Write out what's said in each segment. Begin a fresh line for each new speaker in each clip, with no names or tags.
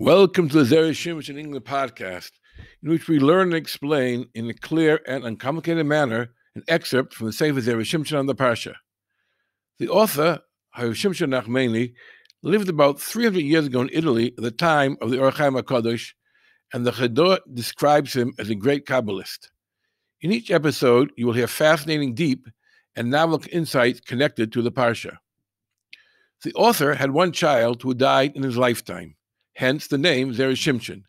Welcome to the Zera Shimshon English podcast, in which we learn and explain in a clear and uncomplicated manner an excerpt from the Sefer Zera Shimshon on the Parsha. The author, Rabbi Chaim Kanievski, lived about 300 years ago in Italy at the time of the Rabbi Chaim Kanievski, and the Chedor describes him as a great Kabbalist. In each episode, you will hear fascinating, deep, and novel insights connected to the Parsha. The author had one child who died in his lifetime, hence the name Zera Shimshon.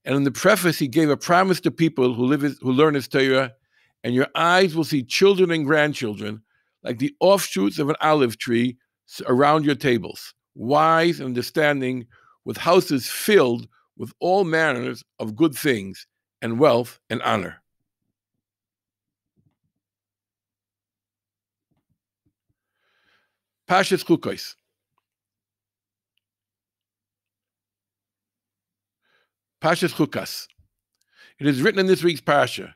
And in the preface, he gave a promise to people who learn his Torah, and your eyes will see children and grandchildren like the offshoots of an olive tree around your tables, wise and understanding, with houses filled with all manners of good things and wealth and honor. Parshas Chukas. Parshas Chukas. It is written in this week's Parsha,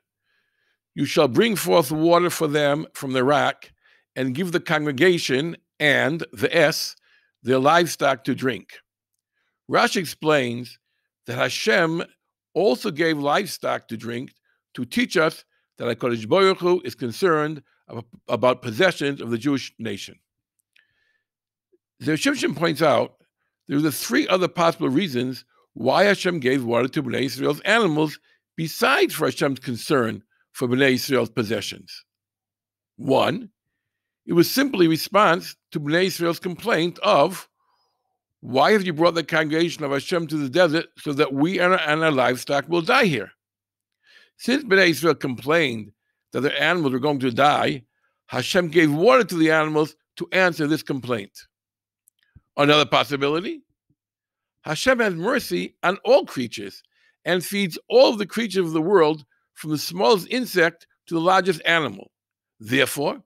"You shall bring forth water for them from the rock, and give the congregation and the their livestock to drink." Rashi explains that Hashem also gave livestock to drink to teach us that HaKadosh Baruch Hu is concerned about possessions of the Jewish nation. Zera Shimshon points out there are the three other possible reasons why Hashem gave water to Bnei Israel's animals besides for Hashem's concern for Bnei Israel's possessions. One, it was simply response to Bnei Israel's complaint of, "Why have you brought the congregation of Hashem to the desert so that we and our livestock will die here?" Since Bnei Israel complained that their animals were going to die, Hashem gave water to the animals to answer this complaint. Another possibility, Hashem has mercy on all creatures and feeds all of the creatures of the world, from the smallest insect to the largest animal. Therefore,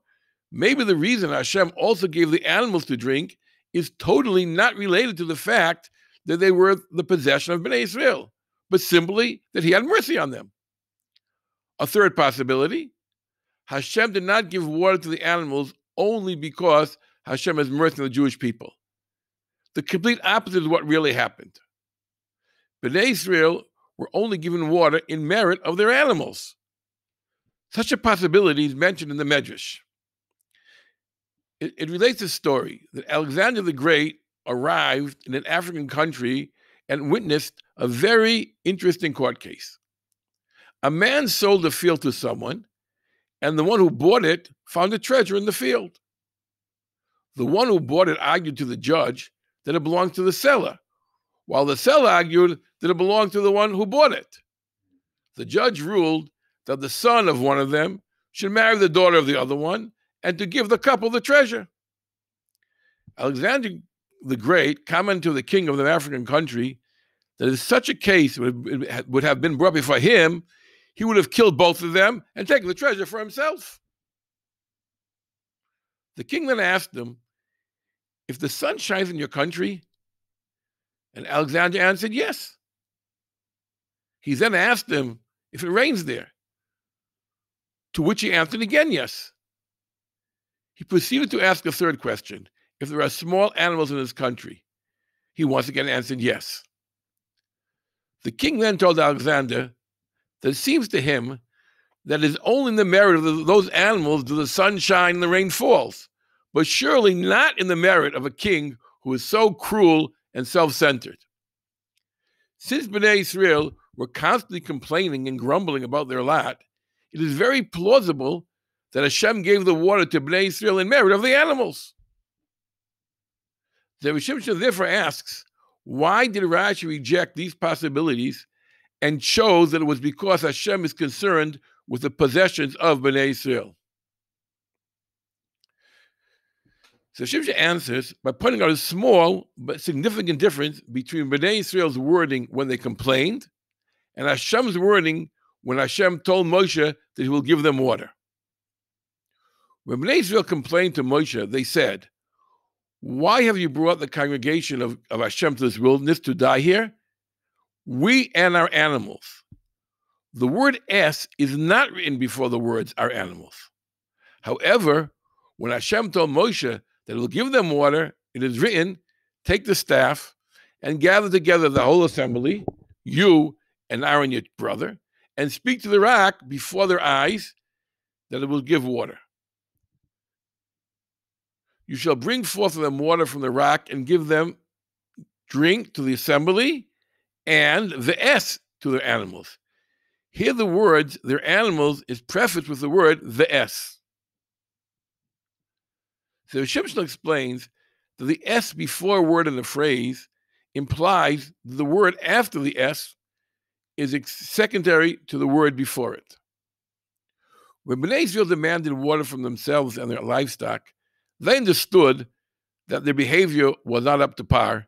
maybe the reason Hashem also gave the animals to drink is totally not related to the fact that they were the possession of Bnei Israel, but simply that he had mercy on them. A third possibility, Hashem did not give water to the animals only because Hashem has mercy on the Jewish people. The complete opposite is what really happened. Bnei Israel were only given water in merit of their animals. Such a possibility is mentioned in the Medrash. It relates a story that Alexander the Great arrived in an African country and witnessed a very interesting court case. A man sold a field to someone, and the one who bought it found a treasure in the field. The one who bought it argued to the judge that it belonged to the seller, while the seller argued that it belonged to the one who bought it. The judge ruled that the son of one of them should marry the daughter of the other one and to give the couple the treasure. Alexander the Great commented to the king of the African country that if such a case would have been brought before him, he would have killed both of them and taken the treasure for himself. The king then asked him, "If the sun shines in your country?" And Alexander answered, "Yes." He then asked him if it rains there, to which he answered again, "Yes." He proceeded to ask a third question, if there are small animals in his country. He once again answered yes. The king then told Alexander that it seems to him that it is only in the merit of those animals do the sun shine and the rain falls, but surely not in the merit of a king who is so cruel and self-centered. Since Bnei Israel were constantly complaining and grumbling about their lot, it is very plausible that Hashem gave the water to Bnei Israel in merit of the animals. Zera Shimshon therefore asks, why did Rashi reject these possibilities and chose that it was because Hashem is concerned with the possessions of Bnei Israel? So Shimshon answers by pointing out a small but significant difference between Bnei Israel's wording when they complained and Hashem's wording when Hashem told Moshe that he will give them water. When Bnei Israel complained to Moshe, they said, "Why have you brought the congregation of Hashem to this wilderness to die here? We and our animals." The word "es" is not written before the words "our animals." However, when Hashem told Moshe that he will give them water, it is written, "Take the staff and gather together the whole assembly, you and Aaron your brother, and speak to the rock before their eyes that it will give water. You shall bring forth to them water from the rock and give them drink to the assembly and the S to their animals. Here the words, their animals, is prefaced with the word, the S. So Shimshon explains that the S before a word in the phrase implies that the word after the S is secondary to the word before it. When Bnei Israel demanded water from themselves and their livestock, they understood that their behavior was not up to par,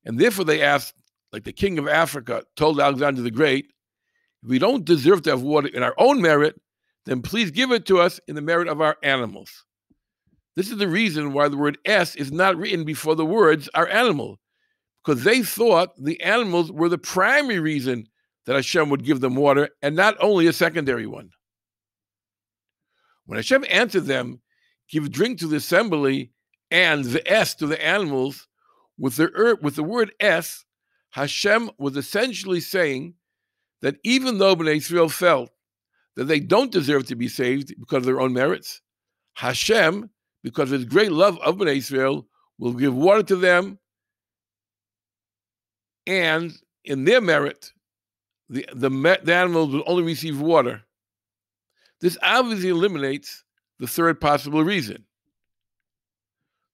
and therefore they asked, like the king of Africa told Alexander the Great, if we don't deserve to have water in our own merit, then please give it to us in the merit of our animals. This is the reason why the word S is not written before the words our animal, because they thought the animals were the primary reason that Hashem would give them water and not only a secondary one. When Hashem answered them, give drink to the assembly and the S to the animals, with the word S, Hashem was essentially saying that even though Bnei Israel felt that they don't deserve to be saved because of their own merits, Hashem, because of his great love of Bnei Israel, will give water to them, and in their merit, the animals will only receive water. This obviously eliminates the third possible reason.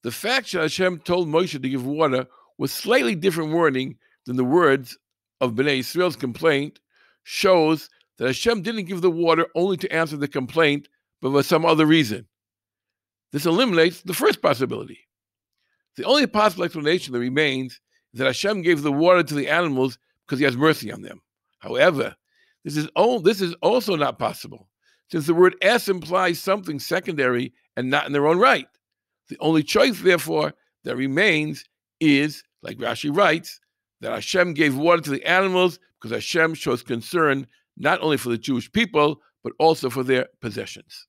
The fact that Hashem told Moshe to give water with slightly different wording than the words of Bnei Israel's complaint shows that Hashem didn't give the water only to answer the complaint, but for some other reason. This eliminates the first possibility. The only possible explanation that remains is that Hashem gave the water to the animals because he has mercy on them. However, this is also not possible, since the word S implies something secondary and not in their own right. The only choice, therefore, that remains is, like Rashi writes, that Hashem gave water to the animals because Hashem shows concern not only for the Jewish people, but also for their possessions.